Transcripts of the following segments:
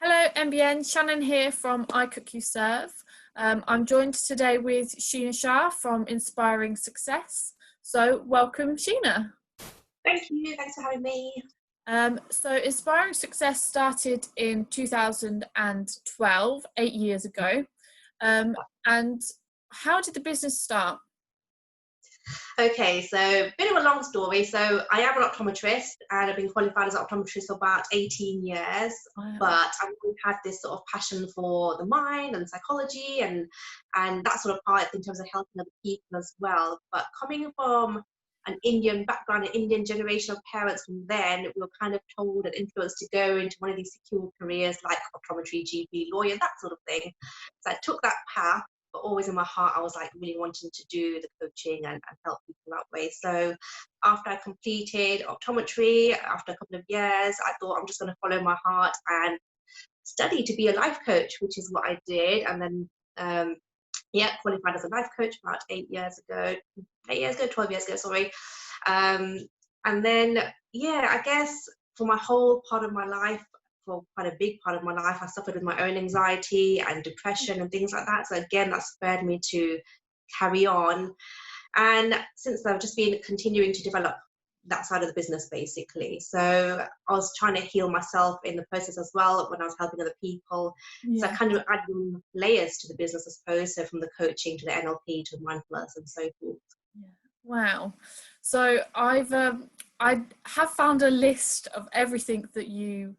Hello MBN, Shannon here from I Cook You Serve. I'm joined today with Sheena Shah from Inspiring Success. So welcome Sheena. Thank you. Thanks for having me. So Inspiring Success started in 2012, 8 years ago. And how did the business start? Okay, so bit of a long story. So I am an optometrist and I've been qualified as an optometrist for about 18 years. Wow. But I've always had this sort of passion for the mind and psychology and that sort of part in terms of helping other people as well. But coming from an Indian background, an Indian generation of parents from then, we were kind of told and influenced to go into one of these secure careers like optometry, GP, lawyer, that sort of thing. So I took that path, but always in my heart, I was like really wanting to do the coaching and help people that way. So after I completed optometry, after a couple of years, I thought I'm just going to follow my heart and study to be a life coach, which is what I did. And then, qualified as a life coach about 12 years ago, sorry. And then, I guess for my whole part of my life, for quite a big part of my life, I suffered with my own anxiety and depression and things like that. So again, that spurred me to carry on. And since then, I've just been continuing to develop that side of the business basically. So I was trying to heal myself in the process as well when I was helping other people. So I kind of added layers to the business, I suppose. So from the coaching to the NLP to mindfulness and so forth. Yeah. Wow. So I have found a list of everything that you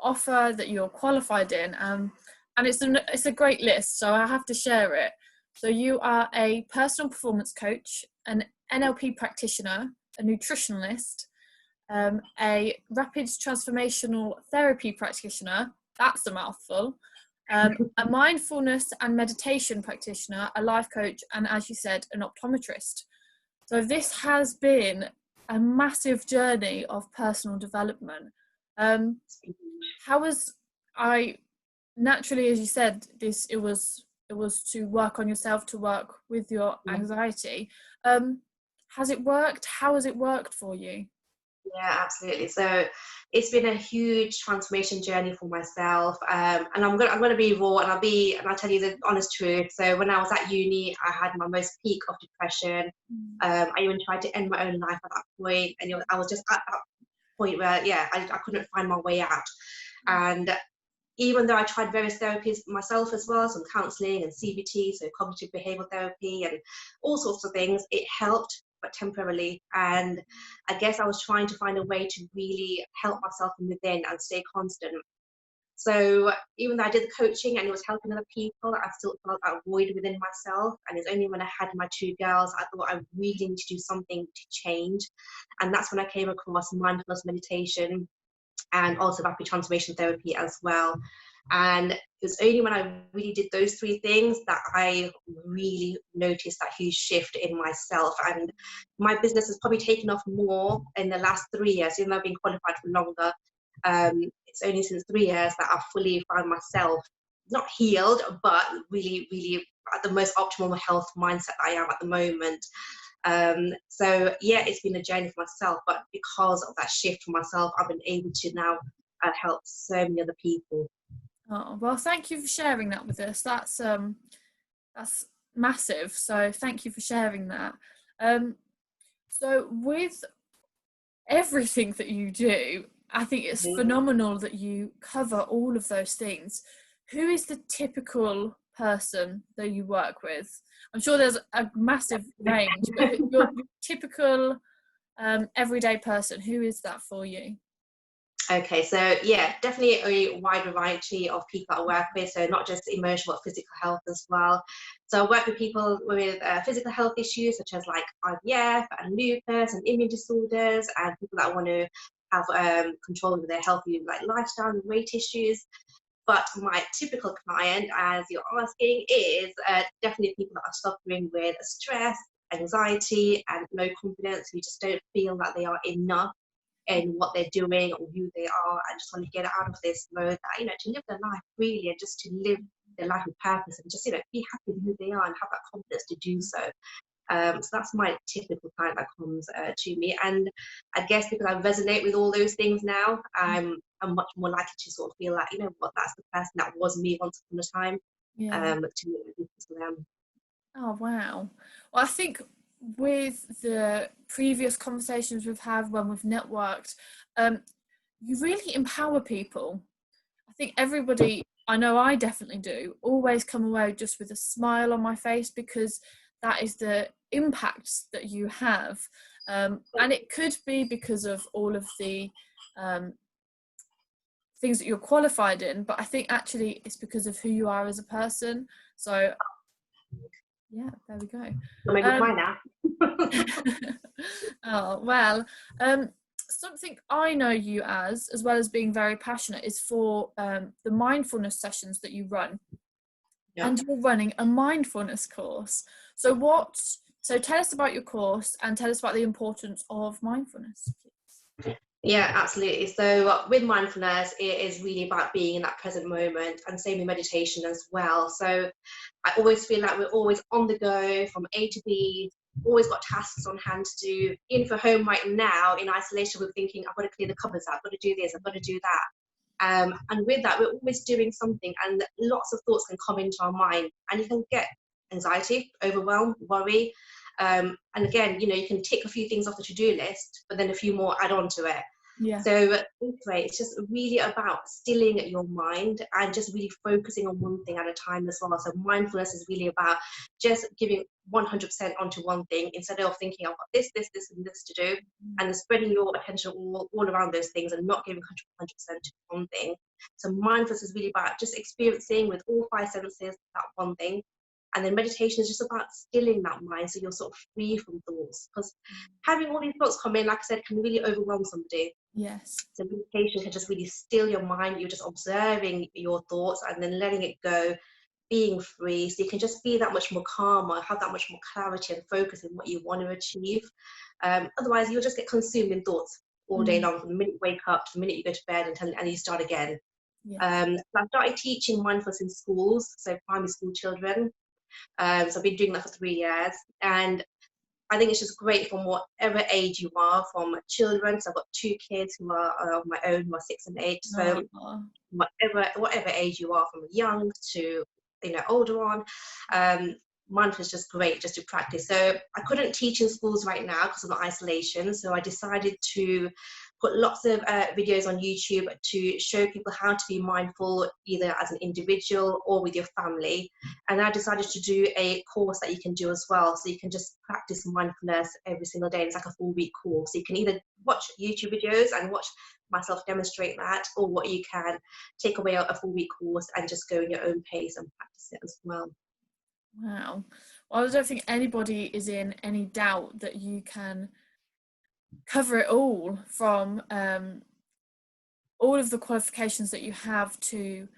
offer, that you're qualified in, and it's a great list. So I have to share it. So you are a personal performance coach, an NLP practitioner, a nutritionalist, a rapid transformational therapy practitioner. That's a mouthful. A mindfulness and meditation practitioner, a life coach, and as you said, an optometrist. So this has been a massive journey of personal development. How was I naturally, as you said, it was to work on yourself, to work with your anxiety. Has it worked? How has it worked for you? Yeah, absolutely. So it's been a huge transformation journey for myself, and I'm gonna be raw and I'll tell you the honest truth. So when I was at uni, I had my most peak of depression. I even tried to end my own life at that point, and I was just at that point where I couldn't find my way out. And even though I tried various therapies myself as well, some counseling and CBT, so cognitive behavioral therapy and all sorts of things, it helped, but temporarily. And I guess I was trying to find a way to really help myself from within and stay constant. So even though I did the coaching and it was helping other people, I still felt that void within myself. And it's only when I had my two girls, I thought I really need to do something to change. And that's when I came across mindfulness meditation and also rapid transformation therapy as well. And it was only when I really did those three things that I really noticed that huge shift in myself. And my business has probably taken off more in the last 3 years, even though I've been qualified for longer. It's only since 3 years that I've fully found myself not healed, but really, really at the most optimal health mindset I am at the moment. It's been a journey for myself, but because of that shift for myself, I've been able to now help so many other people. Oh, well, thank you for sharing that with us. That's massive. So thank you for sharing that. So with everything that you do, I think it's phenomenal that you cover all of those things. Who is the typical person that you work with? I'm sure there's a massive range, but your typical everyday person, who is that for you? Okay, so definitely a wide variety of people I work with, so not just emotional but physical health as well. So I work with people with physical health issues such as like IVF and lupus and immune disorders, and people that want to have control over their healthy like lifestyle and weight issues. But my typical client, as you're asking, is definitely people that are suffering with stress, anxiety, and low confidence, who just don't feel that they are enough in what they're doing or who they are, and just want to get out of this mode that, to live their life freely and just to live their life with purpose and just, be happy with who they are and have that confidence to do so. So that's my typical client that comes to me. And I guess because I resonate with all those things now, I'm much more likely to sort of feel like, you know what, that's the person that was me once upon a time, Yeah. to make a difference for them. Oh, wow. Well, I think with the previous conversations we've had when we've networked, you really empower people. I think everybody, I know I definitely do, always come away just with a smile on my face, because that is the impact that you have. And it could be because of all of the things that you're qualified in, but I think actually it's because of who you are as a person. So yeah, there we go. So maybe mine now. Oh, well, something I know you as well as being very passionate, is for the mindfulness sessions that you run. Yeah. And you're running a mindfulness course. So tell us about your course and tell us about the importance of mindfulness, please. Yeah, absolutely. So with mindfulness, it is really about being in that present moment, and same with meditation as well. So I always feel like we're always on the go from A to B, always got tasks on hand to do. In for home right now, in isolation, we're thinking, I've got to clear the cupboards out, I've got to do this, I've got to do that. And with that, we're always doing something, and lots of thoughts can come into our mind, and you can get anxiety, overwhelm, worry. And again, you can tick a few things off the to-do list, but then a few more add on to it. Yeah. So anyway, it's just really about stilling your mind and just really focusing on one thing at a time as well. So mindfulness is really about just giving 100% onto one thing, instead of thinking I've got this, and this to do, and spreading your attention all around those things and not giving 100% to one thing. So mindfulness is really about just experiencing with all five senses that one thing. And then meditation is just about stilling that mind, so you're sort of free from thoughts. Because having all these thoughts come in, like I said, can really overwhelm somebody. Yes. So meditation can just really still your mind. You're just observing your thoughts and then letting it go, being free. So you can just be that much more calmer, have that much more clarity and focus in what you want to achieve. Otherwise, you'll just get consumed in thoughts all day long, from the minute you wake up to the minute you go to bed, and you start again. Yeah. So I started teaching mindfulness in schools, so primary school children. So I've been doing that for 3 years, and I think it's just great from whatever age you are, from children. So I've got 2 kids who are of my own, who are 6 and 8. So whatever age you are, from young to older on, mindfulness is just great just to practice. So I couldn't teach in schools right now because of the isolation. So I decided to put lots of videos on YouTube to show people how to be mindful, either as an individual or with your family. And I decided to do a course that you can do as well. So you can just practice mindfulness every single day. It's like a full-week course. So you can either watch YouTube videos and watch myself demonstrate that, or what you can take away a full-week course and just go in your own pace and practice it as well. Wow. Well, I don't think anybody is in any doubt that you can cover it all, from all of the qualifications that you have to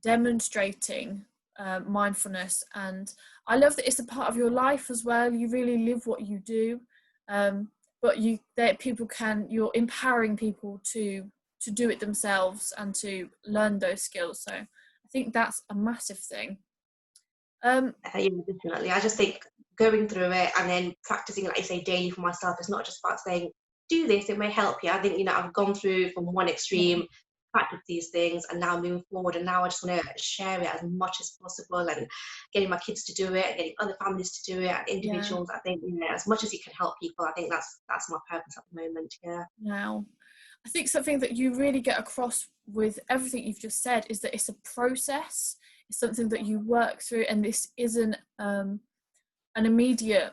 demonstrating mindfulness. And I love that it's a part of your life as well. You really live what you do, but you're empowering people to do it themselves and to learn those skills. So I think that's a massive thing. Yeah, definitely. I just think going through it and then practicing, like you say, daily for myself, it's not just about saying, do this, it may help you. I think, I've gone through from one extreme, practice these things, and now moving forward, and now I just want to share it as much as possible, and getting my kids to do it, getting other families to do it, and individuals. I think, as much as you can help people, I think that's my purpose at the moment. Yeah. Now, I think something that you really get across with everything you've just said is that it's a process. It's something that you work through, and this isn't an immediate,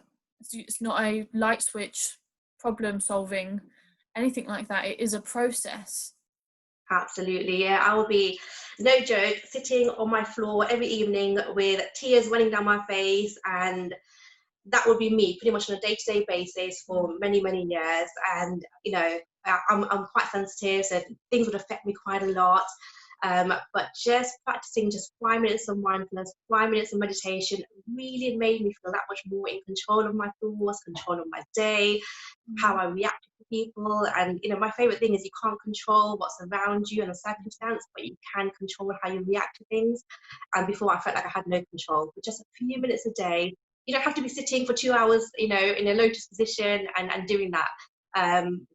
it's not a light switch problem solving, anything like that. It is a process. Absolutely, yeah. I will be, no joke, sitting on my floor every evening with tears running down my face, and that would be me pretty much on a day-to-day basis for many, many years. And I'm quite sensitive, so things would affect me quite a lot. But just practicing just 5 minutes of mindfulness, 5 minutes of meditation really made me feel that much more in control of my thoughts, control of my day, how I react to people. And my favorite thing is you can't control what's around you and the circumstance, but you can control how you react to things. And before, I felt like I had no control. But just a few minutes a day, you don't have to be sitting for 2 hours, in a lotus position and doing that.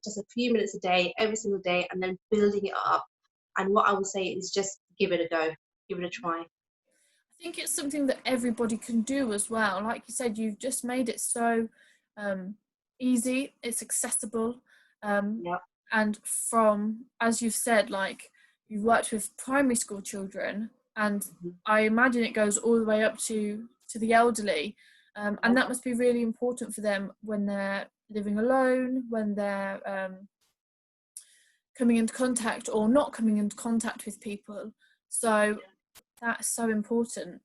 Just a few minutes a day, every single day, and then building it up. And what I would say is just give it a go, give it a try. I think it's something that everybody can do as well. Like you said, you've just made it so easy, it's accessible. Yeah. And from, as you've said, like you've worked with primary school children, and Mm-hmm. I imagine it goes all the way up to the elderly. And that must be really important for them when they're living alone, when they're coming into contact or not coming into contact with people. So that's so important.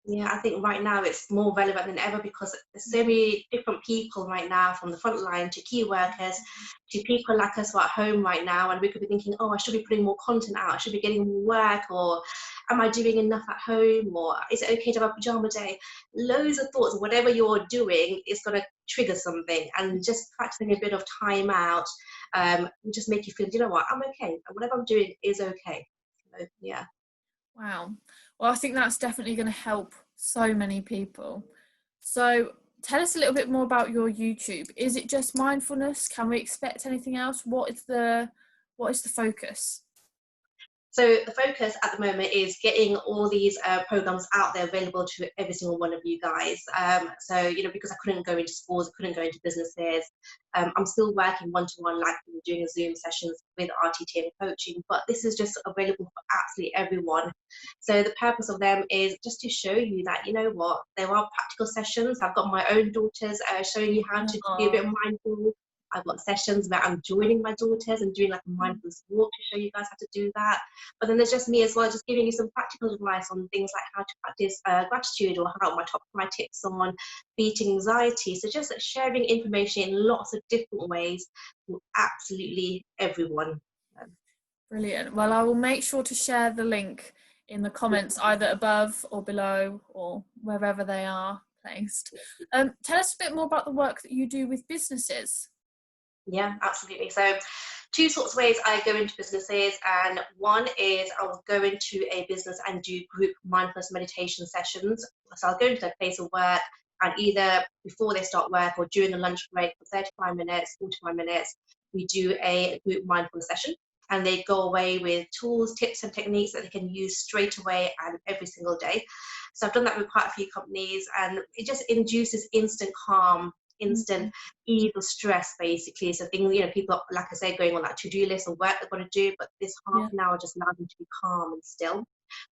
Yeah, I think right now it's more relevant than ever because there's so many different people right now, from the front line to key workers to people like us who are at home right now, and we could be thinking, oh, I should be putting more content out, I should be getting more work, or am I doing enough at home, or is it okay to have a pajama day? Loads of thoughts. Whatever you're doing is going to trigger something, and just practicing a bit of time out will just make you feel, you know what, I'm okay, and whatever I'm doing is okay. So, yeah. Wow. Well, I think that's definitely going to help so many people. So tell us a little bit more about your YouTube. Is it just mindfulness? Can we expect anything else? What is the focus? So the focus at the moment is getting all these programs out there available to every single one of you guys. So, because I couldn't go into schools, I couldn't go into businesses, I'm still working one-to-one, like doing Zoom sessions with RTT and coaching, but this is just available for absolutely everyone. So the purpose of them is just to show you that, you know what, there are practical sessions. I've got my own daughters showing you how to be a bit mindful. I've got sessions where I'm joining my daughters and doing like a mindfulness walk to show you guys how to do that. But then there's just me as well, just giving you some practical advice on things like how to practice gratitude, or how my top 5 tips on beating anxiety. So just sharing information in lots of different ways for absolutely everyone. Brilliant. Well, I will make sure to share the link in the comments, either above or below or wherever they are placed. Tell us a bit more about the work that you do with businesses. Yeah, absolutely. So 2 sorts of ways I go into businesses, and one is I'll go into a business and do group mindfulness meditation sessions. So I'll go into their place of work, and either before they start work or during the lunch break for 35 minutes, 45 minutes, we do a group mindfulness session, and they go away with tools, tips and techniques that they can use straight away and every single day. So I've done that with quite a few companies, and it just induces instant calm, instant ease of stress, basically. So things, people, like I said, going on that to-do list of work they've got to do, but this half an hour just allows them to be calm and still.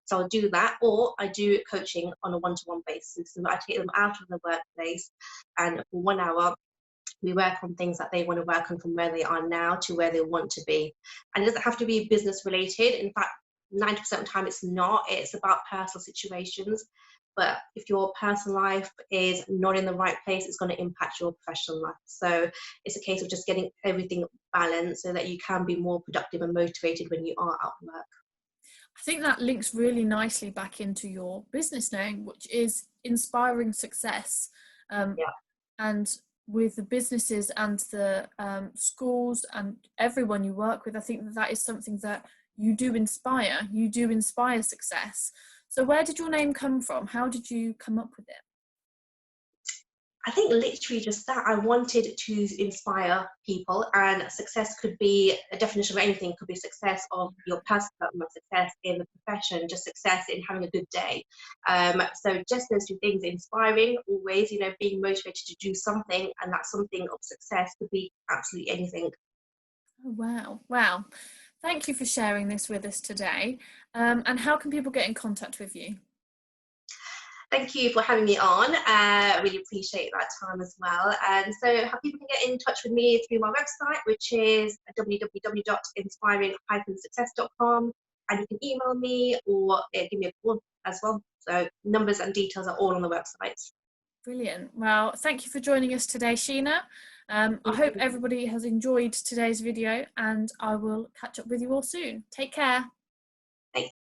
So I'll do that, or I do coaching on a one-to-one basis. So I take them out of the workplace, and for 1 hour, we work on things that they want to work on from where they are now to where they want to be. And it doesn't have to be business related. In fact, 90% of the time it's not. It's about personal situations. But if your personal life is not in the right place, it's going to impact your professional life. So it's a case of just getting everything balanced so that you can be more productive and motivated when you are at work. I think that links really nicely back into your business name, which is Inspiring Success. And with the businesses and the schools and everyone you work with, I think that is something that you do inspire success. So where did your name come from? How did you come up with it? I think literally just that. I wanted to inspire people, and success could be a definition of anything. It could be success of your personal development, success in the profession, just success in having a good day. So just those 2 things: inspiring, always, being motivated to do something, and that something of success could be absolutely anything. Oh, wow. Thank you for sharing this with us today. And how can people get in contact with you? Thank you for having me on. I really appreciate that time as well. And so people can get in touch with me through my website, which is www.inspiring-success.com. And you can email me or give me a call as well. So numbers and details are all on the website. Brilliant. Well, thank you for joining us today, Sheena. I hope everybody has enjoyed today's video, and I will catch up with you all soon. Take care.